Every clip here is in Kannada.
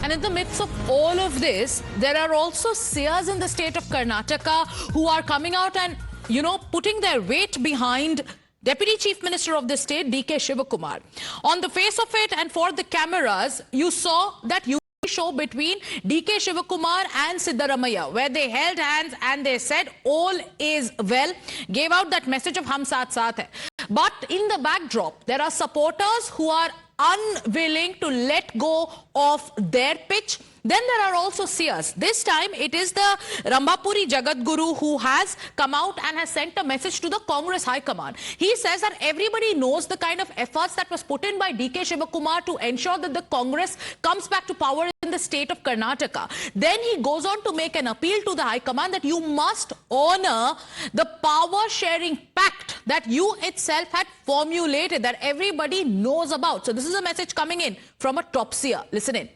And in the midst of all of this, there are also seers in the state of Karnataka who are coming out and, putting their weight behind Deputy Chief Minister of the state, D.K. Shivakumar. On the face of it and for the cameras, you saw that show between D.K. Shivakumar and Siddaramaiah, where they held hands and they said all is well, gave out that message of Hum Saath Saath Hai. But in the backdrop, there are supporters who are unwilling to let go of their pitch. Then there are also seers. This time it is the Rambapuri Jagadguru who has come out and has sent a message to the Congress High Command. He says that everybody knows the kind of efforts that was put in by D.K. Shivakumar to ensure that the Congress comes back to power in the state of Karnataka. Then he goes on to make an appeal to the High Command that you must honor the power sharing pact that you itself had formulated, that everybody knows about. So this is a message coming in from a top seer. Listen in.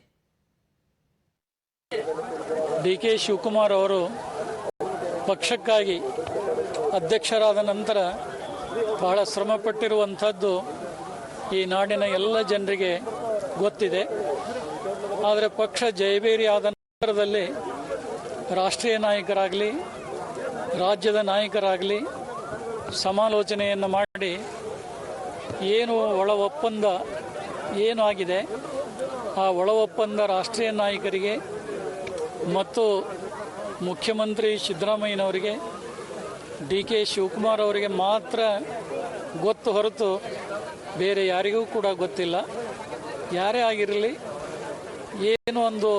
DK. Shivakumar ಅವರು ಪಕ್ಷಕ್ಕಾಗಿ ಅಧ್ಯಕ್ಷರಾದ ನಂತರ ಬಹಳ ಶ್ರಮಪಟ್ಟಿರುವಂಥದ್ದು ಈ ನಾಡಿನ ಎಲ್ಲ ಜನರಿಗೆ ಗೊತ್ತಿದೆ. ಆದರೆ ಪಕ್ಷ ಜಯಬೇರಿ ಆದ ನಂತರದಲ್ಲಿ ರಾಷ್ಟ್ರೀಯ ನಾಯಕರಾಗಲಿ ರಾಜ್ಯದ ನಾಯಕರಾಗಲಿ ಸಮಾಲೋಚನೆಯನ್ನು ಮಾಡಿ ಏನು ಒಳ ಒಪ್ಪಂದ ಏನು ಆಗಿದೆ ಆ ಒಳ ಒಪ್ಪಂದ ರಾಷ್ಟ್ರೀಯ ನಾಯಕರಿಗೆ ಮತ್ತು ಮುಖ್ಯಮಂತ್ರಿ ಸಿದ್ದರಾಮಯ್ಯನವರಿಗೆ ಡಿ.ಕೆ. ಶಿವಕುಮಾರ್ ಅವರಿಗೆ ಮಾತ್ರ ಗೊತ್ತು ಹೊರತು ಬೇರೆ ಯಾರಿಗೂ ಕೂಡ ಗೊತ್ತಿಲ್ಲ. ಯಾರೇ ಆಗಿರಲಿ, ಏನು ಒಂದು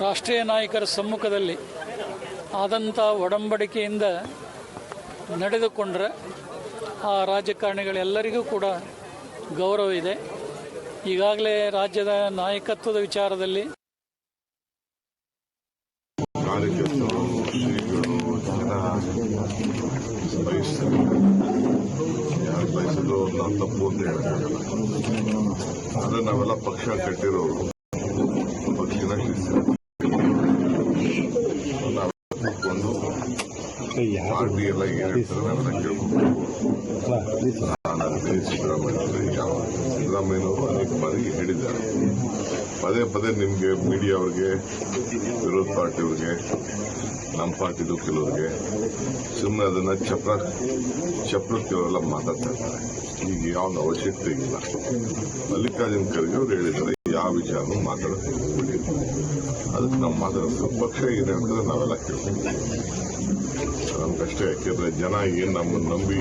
ರಾಷ್ಟ್ರೀಯ ನಾಯಕರ ಸಮ್ಮುಖದಲ್ಲಿ ಆದಂಥ ಒಡಂಬಡಿಕೆಯಿಂದ ನಡೆದುಕೊಂಡ್ರೆ ಆ ರಾಜಕಾರಣಿಗಳೆಲ್ಲರಿಗೂ ಕೂಡ ಗೌರವ ಇದೆ. ಈಗಾಗಲೇ ರಾಜ್ಯದ ನಾಯಕತ್ವದ ವಿಚಾರದಲ್ಲಿ ಕಾರ್ಯಕರ್ತರು, ಶ್ರೀಗಳು, ಜನ ಬಯಸ್ತಾರೆ. ಯಾರು ಬಯಸಿದ್ರು ನಾವು ತಪ್ಪು ಅಂತ ಹೇಳಕ್ಕಾಗಲ್ಲ. ಆದರೆ ನಾವೆಲ್ಲ ಪಕ್ಷ ಕಟ್ಟಿರೋರು, ಪಕ್ಷದ ನಾವೆಲ್ಲ ಕೂತ್ಕೊಂಡು ಪಾರ್ಟಿ ಎಲ್ಲ ಏನ್ ಹೇಳ್ತಾರೆ ನಾವೆಲ್ಲ ಕೇಳ್ಬೇಕು. ಸಿದ್ದರಾಮಯ್ಯನವರು ಅನೇಕ ಬಾರಿ ಹೇಳಿದ್ದಾರೆ. ಪದೇ ಪದೇ ನಿಮಗೆ ಮೀಡಿಯಾ ಅವ್ರಿಗೆ, ವಿರೋಧ ಪಾರ್ಟಿಯವ್ರಿಗೆ, ನಮ್ಮ ಪಾರ್ಟಿದು ಕೆಲವ್ರಿಗೆ ಸುಮ್ಮನೆ ಅದನ್ನ ಚಪ್ರಕ್ಕೆಲ್ಲ ಮಾತಾಡ್ತಾ ಇದ್ದಾರೆ. ಈಗ ಯಾವ ಅವಶ್ಯಕತೆ ಇಲ್ಲ. ಮಲ್ಲಿಕಾರ್ಜುನ ಖರ್ಗೆ ಅವರು ಹೇಳಿದ್ದಾರೆ, ಯಾವ ವಿಚಾರನೂ ಮಾತಾಡೋದು ಅದಕ್ಕೆ ನಾವು ಮಾತಾಡೋದು. ಪಕ್ಷ ಏನ್ ಹೇಳ್ತಾರೆ ನಾವೆಲ್ಲ ಕೇಳ್ತೀವಿ. ನಮ್ಗಷ್ಟೇ. ಯಾಕೆಂದ್ರೆ ಜನ ಏನ್ ನಮ್ಮನ್ನು ನಂಬಿ